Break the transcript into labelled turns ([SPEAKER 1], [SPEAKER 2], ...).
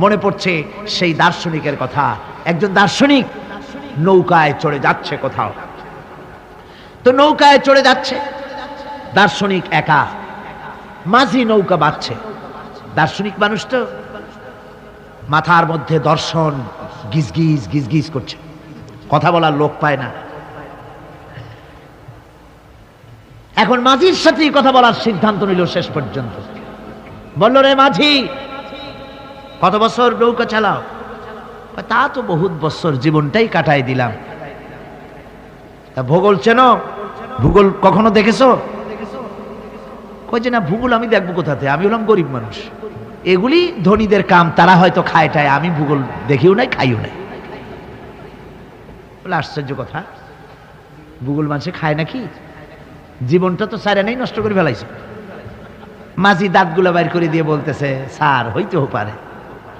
[SPEAKER 1] মনে পড়ছে সেই দার্শনিকের কথা। একজন দার্শনিক নৌকায় চড়ে যাচ্ছে কোথাও, তো নৌকায় চড়ে যাচ্ছে দার্শনিক একা, মাঝি নৌকা বাঁধছে। দার্শনিক মানুষ তো, মাথার মধ্যে দর্শন গিজগিজ গিজগিজ করছে, কথা বলার লোক পায় না। এখন মাঝির সাথেই কথা বলার সিদ্ধান্ত নিল। শেষ পর্যন্ত বলল, রে মাঝি, কত বছর নৌকা চালাও? তা তো বহুত বছর, জীবনটাই কাটাই দিলাম। তা ভূগোল চেনো? ভূগোল কখনো দেখেছো? কই যে না, ভূগোল আমি দেখবো কোথাতে, আমি হলাম গরিব মানুষ, এগুলি ধনীদের কাম, তারা হয়তো খায়টায়, আমি ভূগোল দেখিও নাই খাইও নাই। বলে আশ্চর্য কথা, ভূগোল মানুষে খায় নাকি? জীবনটা তো সারা নেই, নষ্ট করে ফেলাইছে। মাঝি দাঁতগুলো বাইর করে দিয়ে বলতেছে, স্যার হইতেও পারে।